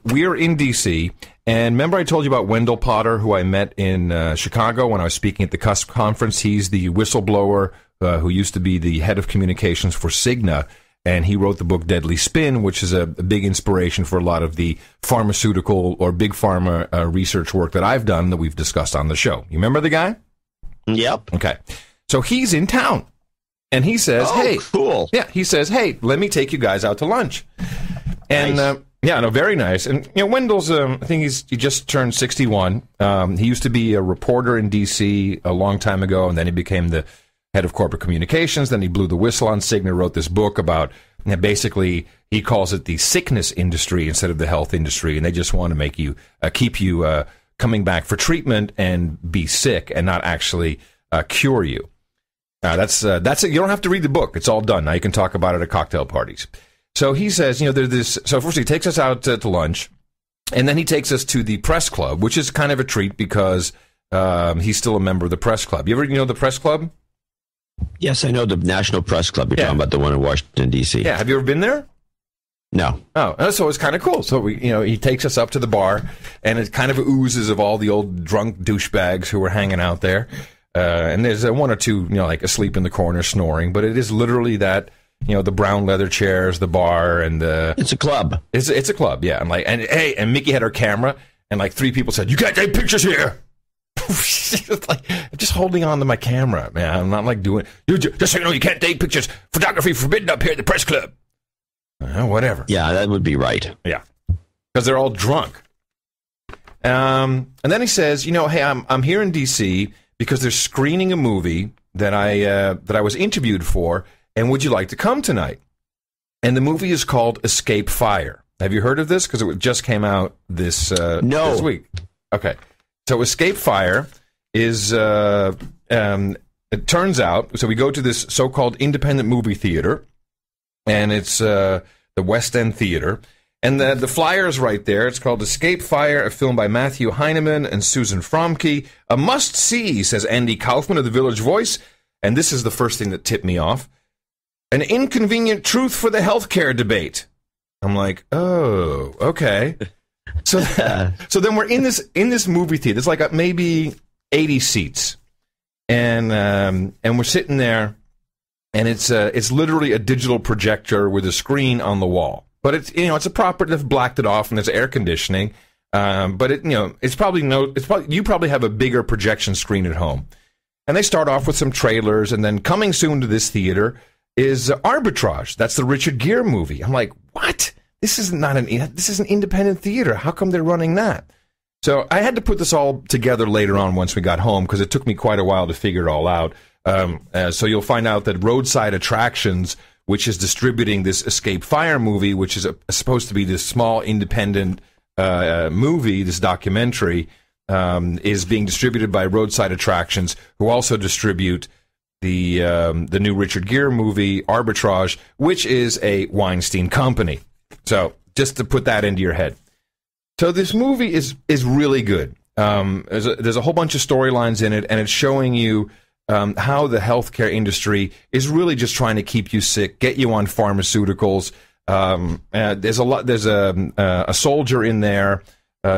we're in D.C., and remember I told you about Wendell Potter, who I met in Chicago when I was speaking at the CUSP conference? He's the whistleblower who used to be the head of communications for Cigna, and he wrote the book Deadly Spin, which is a big inspiration for a lot of the pharmaceutical or big pharma research work that I've done that we've discussed on the show. You remember the guy? Yep. Okay. So he's in town, and he says, hey. Cool. Yeah, he says, hey, let me take you guys out to lunch. And, nice. Yeah, no, very nice. And, Wendell's, I think he just turned 61. He used to be a reporter in D.C. a long time ago, and then he became the head of corporate communications. Then he blew the whistle on Cigna, wrote this book about, basically, he calls it the sickness industry instead of the health industry, and they just want to make you, keep you coming back for treatment and be sick and not actually cure you. That's it. You don't have to read the book. It's all done. Now you can talk about it at cocktail parties. So he says, there's this. So first he takes us out to lunch, and then he takes us to the press club, which is kind of a treat because he's still a member of the press club. You ever the press club? Yes, I know the National Press Club. You're talking about the one in Washington, D.C. Yeah. Have you ever been there? No. Oh, so it's kind of cool. So he takes us up to the bar, and it kind of oozes of all the old drunk douchebags who were hanging out there. And there's one or two, like asleep in the corner snoring, but it is literally that. The brown leather chairs, the bar, and the... It's a club. It's a club, yeah. And Mickey had her camera, and 3 people said, "You can't take pictures here." I'm just holding on to my camera, man. I'm not doing... Just so you know, you can't take pictures. Photography forbidden up here at the press club. Whatever. Yeah, that would be right. Yeah. Because they're all drunk. And then he says, hey, I'm here in D.C. because they're screening a movie that I was interviewed for, and would you like to come tonight? And the movie is called Escape Fire. Have you heard of this? Because it just came out this week. Okay. So Escape Fire is, it turns out, so we go to this so-called independent movie theater, and it's the West End Theater. And the flyer is right there. It's called Escape Fire, a film by Matthew Heineman and Susan Fromke. A must-see, says Andy Kaufman of the Village Voice. And this is the first thing that tipped me off. An inconvenient truth for the healthcare debate. I'm like, oh, okay. So then we're in this movie theater. It's like maybe 80 seats, and we're sitting there, and it's literally a digital projector with a screen on the wall. But it's a proper. They've blacked it off, and there's air conditioning. But you probably have a bigger projection screen at home. And they start off with some trailers, and then coming soon to this theater is Arbitrage. That's the Richard Gere movie. I'm like, what? This is an independent theater. How come they're running that? So I had to put this all together later on once we got home, because it took me quite a while to figure it all out. So you'll find out that Roadside Attractions, which is distributing this Escape Fire movie, which is supposed to be this small independent movie, this documentary, is being distributed by Roadside Attractions, who also distribute the new Richard Gere movie, Arbitrage, which is a Weinstein company. So just to put that into your head. So this movie is really good. There's a whole bunch of storylines in it, and it's showing you how the healthcare industry is really just trying to keep you sick, get you on pharmaceuticals. There's a soldier in there,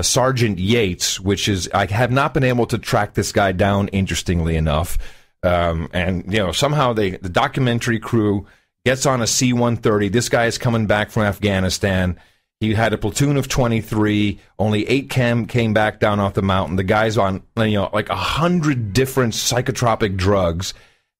Sergeant Yates, which is, I have not been able to track this guy down, interestingly enough. And somehow the documentary crew gets on a C-130. This guy is coming back from Afghanistan. He had a platoon of 23. Only 8 came back down off the mountain. The guy's on, 100 different psychotropic drugs.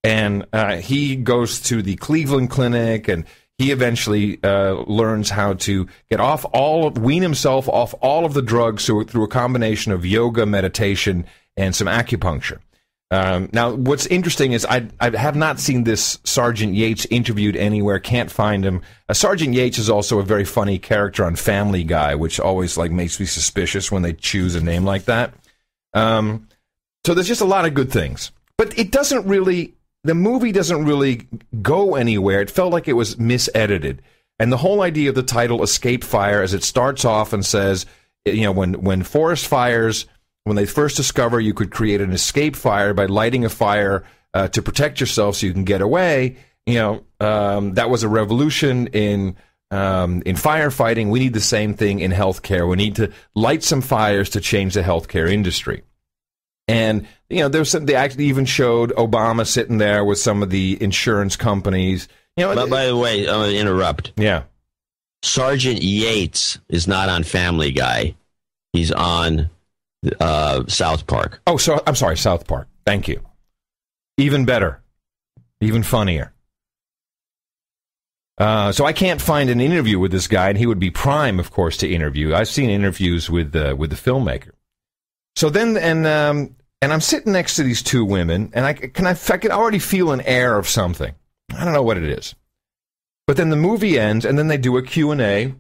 And he goes to the Cleveland Clinic, and he eventually learns how to wean himself off all of the drugs through a combination of yoga, meditation, and some acupuncture. Now, what's interesting is I have not seen this Sergeant Yates interviewed anywhere. Can't find him. Sergeant Yates is also a very funny character on Family Guy, which always makes me suspicious when they choose a name like that. So there's just a lot of good things, but the movie doesn't really go anywhere. It felt like it was misedited, and the whole idea of the title "Escape Fire," as it starts off and says, when forest fires. When they first discover you could create an escape fire by lighting a fire to protect yourself so you can get away, that was a revolution in in firefighting, we need the same thing in healthcare. We need to light some fires to change the healthcare industry. And, they actually even showed Obama sitting there with some of the insurance companies. But by the way, I'm going to interrupt. Yeah. Sergeant Yates is not on Family Guy. He's on South Park. Oh, so I'm sorry, South Park. Thank you. Even better. Even funnier. So I can't find an interview with this guy, and he would be prime, of course, to interview. I've seen interviews with the filmmaker. So then, and I'm sitting next to these two women, and I can already feel an air of something. I don't know what it is. But then the movie ends, and then they do a Q&A.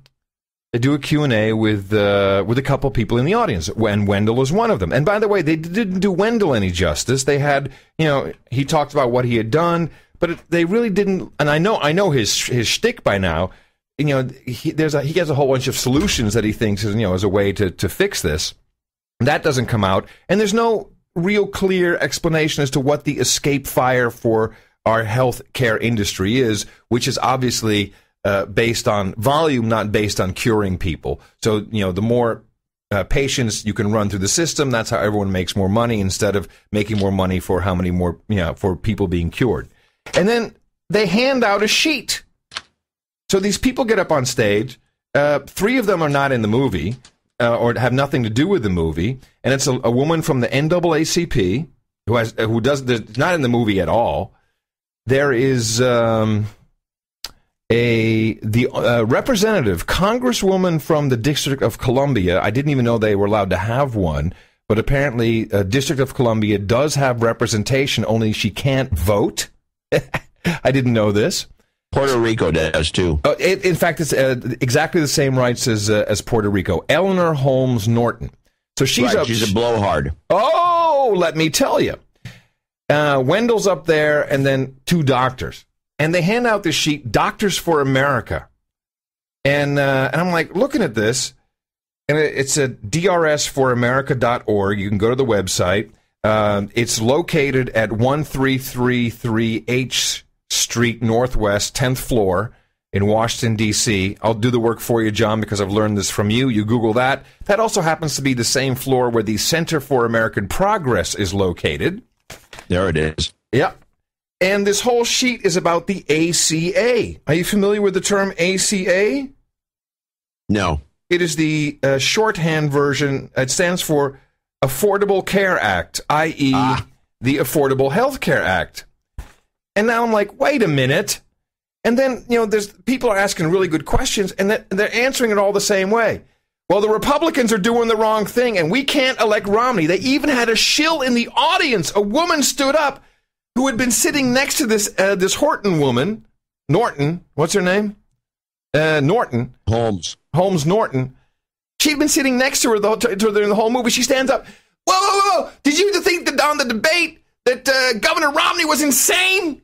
They do a Q&A with a couple people in the audience, and Wendell is one of them. And by the way, they didn't do Wendell any justice. They had, he talked about what he had done, but they really didn't. And I know his shtick by now. He has a whole bunch of solutions that he thinks is as a way to fix this. That doesn't come out, and there's no real clear explanation as to what the escape fire for our healthcare industry is, which is obviously based on volume, not based on curing people. So, the more patients you can run through the system, that's how everyone makes more money instead of making more money for how many more, for people being cured. And then they hand out a sheet. So these people get up on stage. 3 of them are not in the movie or have nothing to do with the movie. And it's a woman from the NAACP who does not in the movie at all. There is the representative, congresswoman from the District of Columbia. I didn't even know they were allowed to have one, but apparently District of Columbia does have representation, only she can't vote. I didn't know this. Puerto Rico does, too. In fact, it's exactly the same rights as Puerto Rico. Eleanor Holmes Norton. So she's she's a blowhard. Oh, let me tell you. Wendell's up there, and then 2 doctors. And they hand out this sheet, Doctors for America. And I'm like, looking at this, and it's a drsforamerica.org. You can go to the website. It's located at 1333 H Street Northwest, 10th floor in Washington, D.C. I'll do the work for you, John, because I've learned this from you. You Google that. That also happens to be the same floor where the Center for American Progress is located. There it is. Yeah. And this whole sheet is about the ACA. Are you familiar with the term ACA? No. It is the shorthand version. It stands for Affordable Care Act, i.e. the Affordable Health Care Act. And now I'm like, wait a minute. And then, there's people are asking really good questions, and they're answering it all the same way. Well, the Republicans are doing the wrong thing, and we can't elect Romney. They even had a shill in the audience. A woman stood up who had been sitting next to this Horton woman, Norton. What's her name? Norton. Holmes Norton. She'd been sitting next to her the whole movie. She stands up. Whoa. Did you think that on the debate that Governor Romney was insane?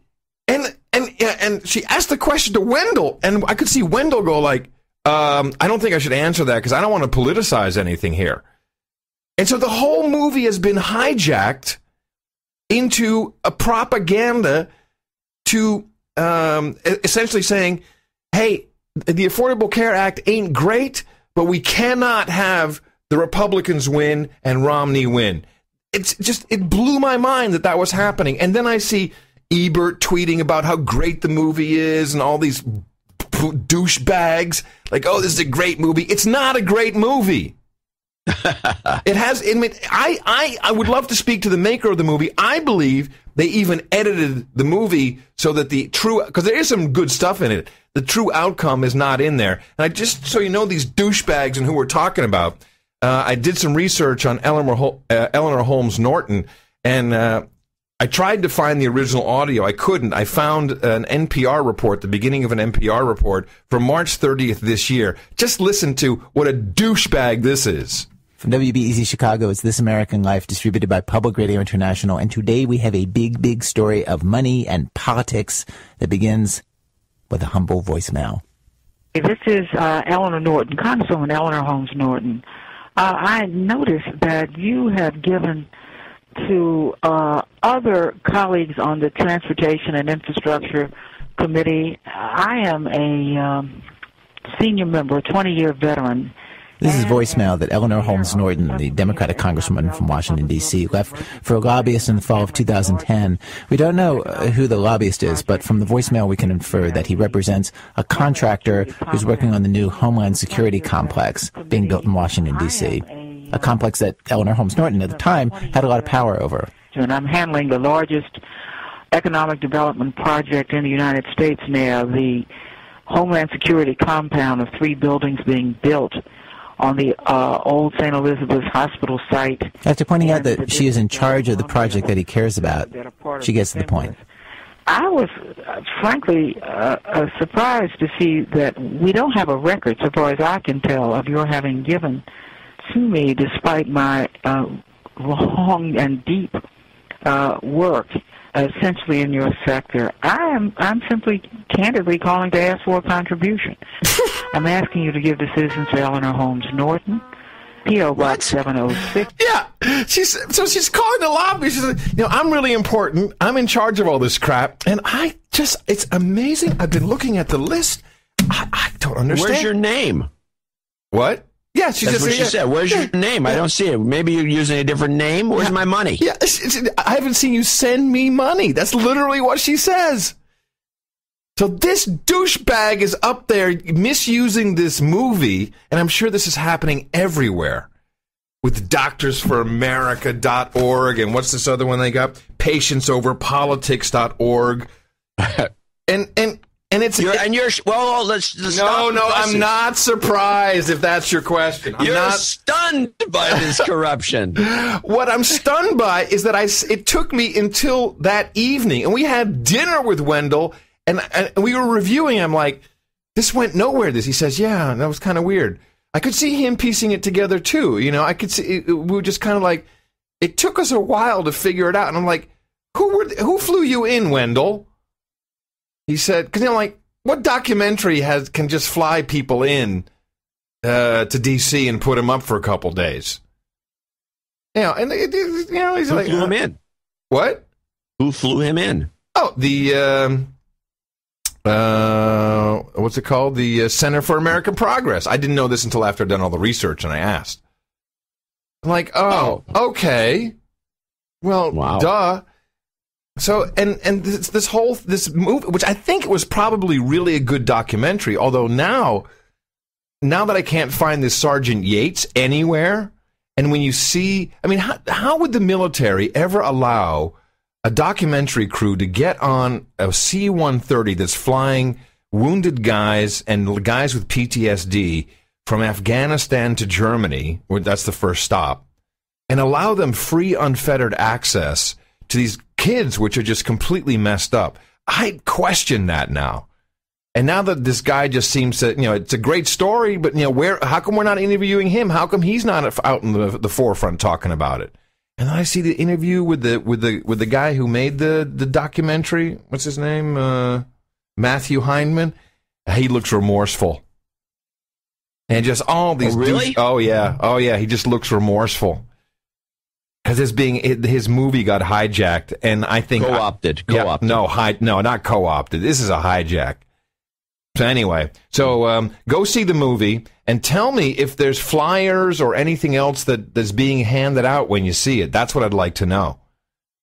And she asked the question to Wendell, and I could see Wendell go like, I don't think I should answer that because I don't want to politicize anything here. And so the whole movie has been hijacked into a propaganda to essentially saying, hey, the Affordable Care Act ain't great, but we cannot have the Republicans win and Romney win. It blew my mind that was happening. And then I see Ebert tweeting about how great the movie is and all these douchebags like, oh, this is a great movie. It's not a great movie. It has. I would love to speak to the maker of the movie. I believe they even edited the movie so that because there is some good stuff in it. The true outcome is not in there. And I just so you know these douchebags and who we're talking about. I did some research on Eleanor Holmes Norton, and I tried to find the original audio. I couldn't. I found an NPR report, the beginning of an NPR report from March 30th this year. Just listen to what a douchebag this is. From WBEZ Chicago, it's This American Life, distributed by Public Radio International. And today we have a big, big story of money and politics that begins with a humble voicemail. This is Eleanor Norton, Congresswoman Eleanor Holmes Norton. I noticed that you have given to other colleagues on the Transportation and Infrastructure Committee. I am a senior member, a 20-year veteran. This is voicemail that Eleanor Holmes Norton, the Democratic congresswoman from Washington, D.C., left for a lobbyist in the fall of 2010. We don't know who the lobbyist is, but from the voicemail we can infer that he represents a contractor who's working on the new Homeland Security complex being built in Washington, D.C., a complex that Eleanor Holmes Norton at the time had a lot of power over. And I'm handling the largest economic development project in the United States now, the Homeland Security compound of 3 buildings being built on the old St. Elizabeth's Hospital site. After pointing out that she is in charge of the project that he cares about, she gets to the point. I was, frankly, surprised to see that we don't have a record, so far as I can tell, of your having given to me, despite my long and deep work, essentially in your sector. I'm simply candidly calling to ask for a contribution. I'm asking you to give the citizens to Eleanor Holmes Norton, P.O. Box 706. Yeah, she's calling the lobby. She's like, I'm really important. I'm in charge of all this crap, and it's amazing. I've been looking at the list. I don't understand. Where's your name? What? Yeah, That's what she said. Where's your name? I don't see it. Maybe you're using a different name. Where's my money? Yeah, I haven't seen you send me money. That's literally what she says. So this douchebag is up there misusing this movie, and I'm sure this is happening everywhere with DoctorsForAmerica.org, and what's this other one they got? PatienceOverPolitics.org. And it's well. Let's no. I'm not surprised if that's your question. You're not stunned by this corruption. What I'm stunned by is that it took me until that evening, and we had dinner with Wendell, and we were reviewing. I'm like, this went nowhere. He says, yeah, that was kind of weird. I could see him piecing it together too. I could see we were just kind of like, it took us a while to figure it out, and I'm like, who flew you in, Wendell? He said, because like, what documentary can just fly people in to D.C. and put them up for a couple days? And he's like, who flew him in? What? Who flew him in? Oh, the what's it called? The Center for American Progress. I didn't know this until after I'd done all the research, and I asked. I'm like, okay, well, wow. Duh. So, and this movie, which I think was probably really a good documentary, although now that I can't find this Sergeant Yates anywhere, and when you see, I mean, how would the military ever allow a documentary crew to get on a C-130 that's flying wounded guys and guys with PTSD from Afghanistan to Germany, where that's the first stop, and allow them free, unfettered access to these kids, which are just completely messed up? I question that now. And now that this guy just seems to, it's a great story, but, how come we're not interviewing him? How come he's not out in the forefront talking about it? And then I see the interview with the guy who made the documentary. What's his name? Matthew Heineman. He looks remorseful. And just all these... Oh, really? Oh, yeah. He just looks remorseful. Because his movie got hijacked, and I think... Co-opted. No, not co-opted. This is a hijack. So anyway, go see the movie, and tell me if there's flyers or anything else that's being handed out when you see it. That's what I'd like to know.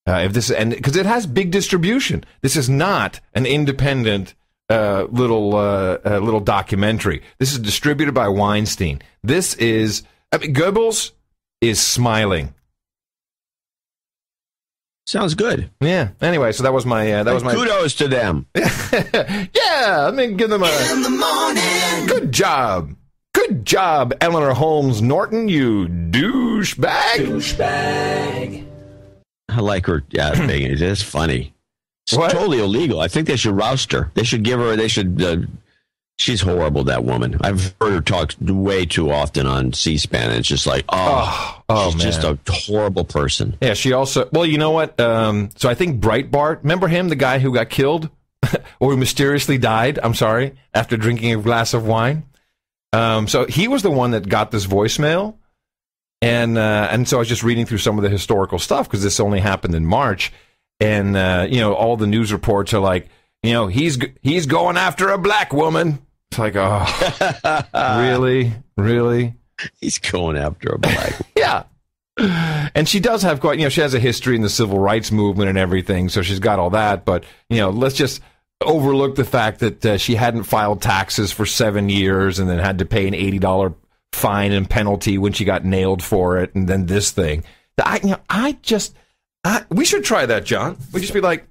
Because it has big distribution. This is not an independent little documentary. This is distributed by Weinstein. This is... Goebbels is smiling. Sounds good. Yeah. Anyway, so that was my kudos to them. Yeah, let me give them in the morning. Good job. Good job, Eleanor Holmes Norton, you douchebag. I like her thing. It's funny. It's What? totally illegal. I think they should roust her. They should give her. She's horrible, that woman. I've heard her talk way too often on C-SPAN, and it's just like, she's man. just a horrible person. Yeah, she also... Well, you know what? So I think Breitbart... Remember him, the guy who got killed? Or who mysteriously died, I'm sorry, after drinking a glass of wine? So he was the one that got this voicemail. And so I was just reading through some of the historical stuff, because this only happened in March. And, all the news reports are like, he's going after a black woman. It's like, oh, really? He's going after a black. Yeah. And she does have quite, she has a history in the civil rights movement and everything, so she's got all that. But, let's just overlook the fact that she hadn't filed taxes for 7 years and then had to pay an $80 fine and penalty when she got nailed for it, and then this thing. We should try that, John. We just be like,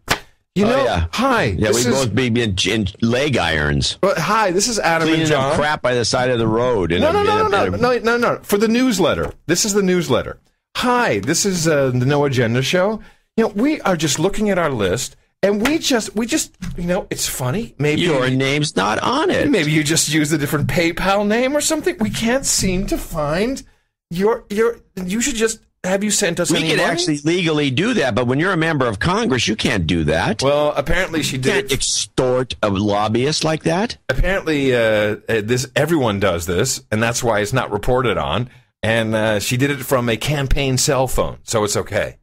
hi. Yeah, we'd both be in leg irons. But hi, this is Adam Cleaning and John. up crap by the side of the road. No. For the newsletter. This is the newsletter. Hi, this is the No Agenda Show. We are just looking at our list, and we just, it's funny. Maybe your name's not on it. Maybe you just used a different PayPal name or something. We can't seem to find your. You should just have you sent us. We any could money? actually legally do that, but when you're a member of Congress, you can't do that. Well, apparently she did. You can't extort a lobbyist like that. Apparently, everyone does this, and that's why it's not reported on. And she did it from a campaign cell phone, so it's okay.